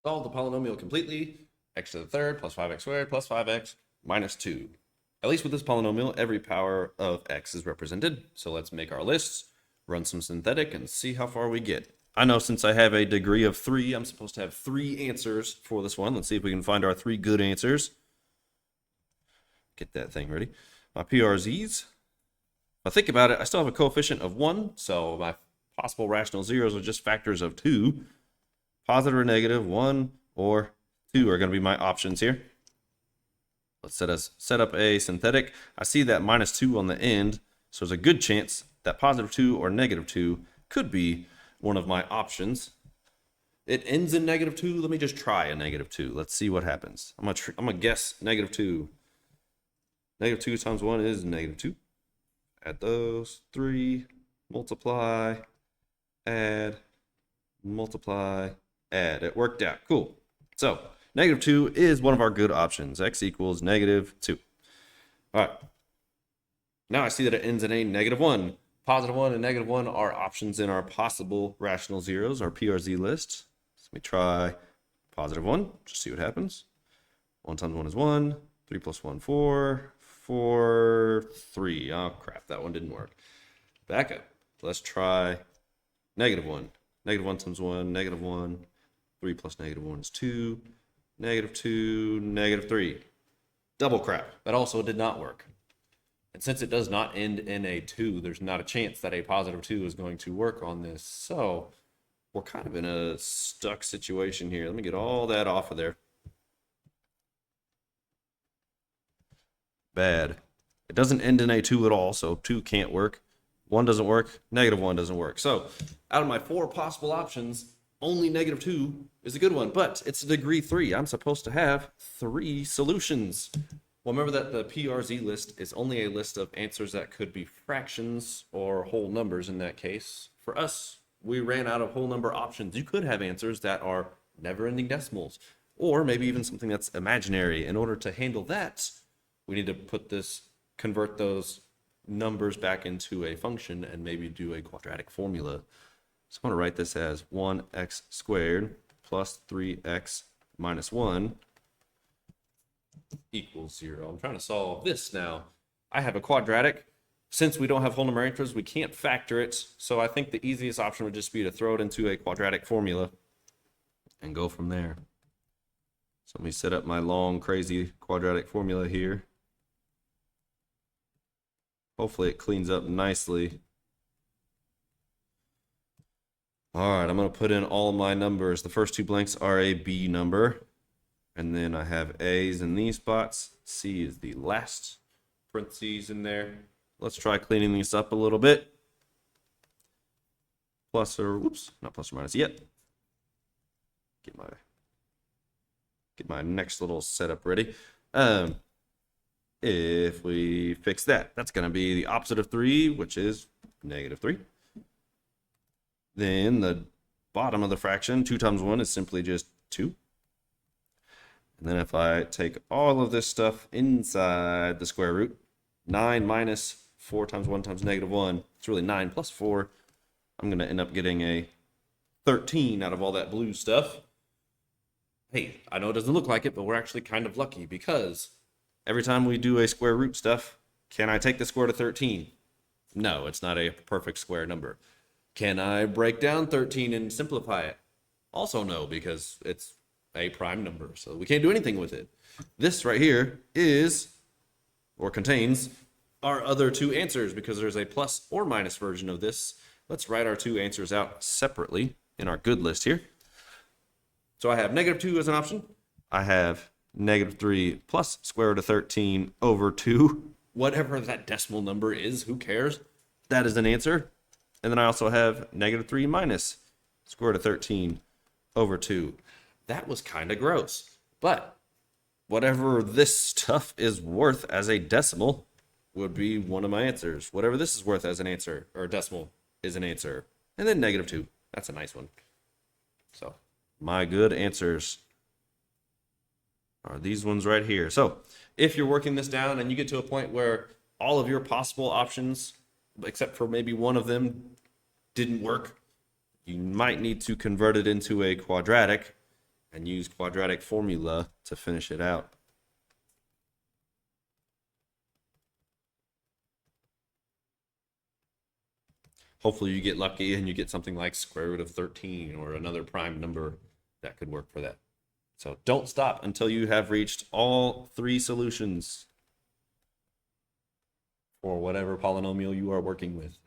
Solve the polynomial completely. X to the third plus 5x squared plus 5x minus 2. At least with this polynomial, every power of x is represented. So let's make our lists, run some synthetic, and see how far we get. I know since I have a degree of 3, I'm supposed to have 3 answers for this one. Let's see if we can find our 3 good answers. Get that thing ready. My PRZs. If I think about it, I still have a coefficient of 1, so my possible rational zeros are just factors of 2. Positive or negative, 1 or 2 are going to be my options here. Let's set up a synthetic. I see that minus 2 on the end, so there's a good chance that positive 2 or negative 2 could be one of my options. It ends in negative 2. Let me just try a negative 2. Let's see what happens. I'm gonna guess negative 2. Negative 2 times 1 is negative 2. Add those. 3, multiply, add, multiply, add. It worked out. Cool. So negative 2 is one of our good options. X equals negative 2. All right. Now I see that it ends in a negative 1. Positive 1 and negative 1 are options in our possible rational zeros, our PRZ list. So let me try positive 1, just see what happens. 1 times 1 is 1. 3 plus 1, 4. 4, 3. Oh, crap. That one didn't work. Back up. Let's try negative 1. Negative 1 times 1, negative 1. 3 plus negative 1 is 2. Negative 2, negative 3. Double crap. That also did not work. And since it does not end in a 2, there's not a chance that a positive 2 is going to work on this. So we're kind of in a stuck situation here. Let me get all that off of there. Bad. It doesn't end in a 2 at all, so 2 can't work. 1 doesn't work. Negative 1 doesn't work. So out of my 4 possible options, only negative 2 is a good one, but it's a degree 3. I'm supposed to have 3 solutions. Well, remember that the PRZ list is only a list of answers that could be fractions or whole numbers in that case. For us, we ran out of whole number options. You could have answers that are never-ending decimals, or maybe even something that's imaginary. In order to handle that, we need to convert those numbers back into a function and maybe do a quadratic formula. So I'm going to write this as 1x squared plus 3x minus 1 equals 0. I'm trying to solve this now. I have a quadratic. Since we don't have whole number answers, we can't factor it. So I think the easiest option would just be to throw it into a quadratic formula and go from there. So let me set up my long, crazy quadratic formula here. Hopefully it cleans up nicely. All right, I'm going to put in all my numbers. The first 2 blanks are a B number. And then I have A's in these spots. C is the last parentheses in there. Let's try cleaning these up a little bit. Plus or, whoops, not plus or minus yet. Get my next little setup ready. If we fix that, that's going to be the opposite of 3, which is negative 3. Then the bottom of the fraction, 2 times 1 is simply just 2. And then if I take all of this stuff inside the square root, 9 minus 4 times 1 times negative 1, it's really 9 plus 4. I'm going to end up getting a 13 out of all that blue stuff. Hey, I know it doesn't look like it, but we're actually kind of lucky because every time we do a square root stuff, can I take the square root of 13? No, it's not a perfect square number. Can I break down 13 and simplify it? Also no, because it's a prime number, so we can't do anything with it. This right here is, or contains, our other 2 answers because there's a plus or minus version of this. Let's write our 2 answers out separately in our good list here. So I have negative 2 as an option. I have negative 3 plus square root of 13 over 2. Whatever that decimal number is, who cares? That is an answer. And then I also have negative 3 minus square root of 13 over 2. That was kind of gross. But whatever this stuff is worth as a decimal would be one of my answers. Whatever this is worth as an answer, or decimal, is an answer. And then negative 2. That's a nice one. So my good answers are these ones right here. So if you're working this down and you get to a point where all of your possible options, except for maybe one of them, didn't work, you might need to convert it into a quadratic. and use quadratic formula to finish it out. Hopefully you get lucky and you get something like square root of 13 or another prime number that could work for that. So don't stop until you have reached all 3 solutions for whatever polynomial you are working with.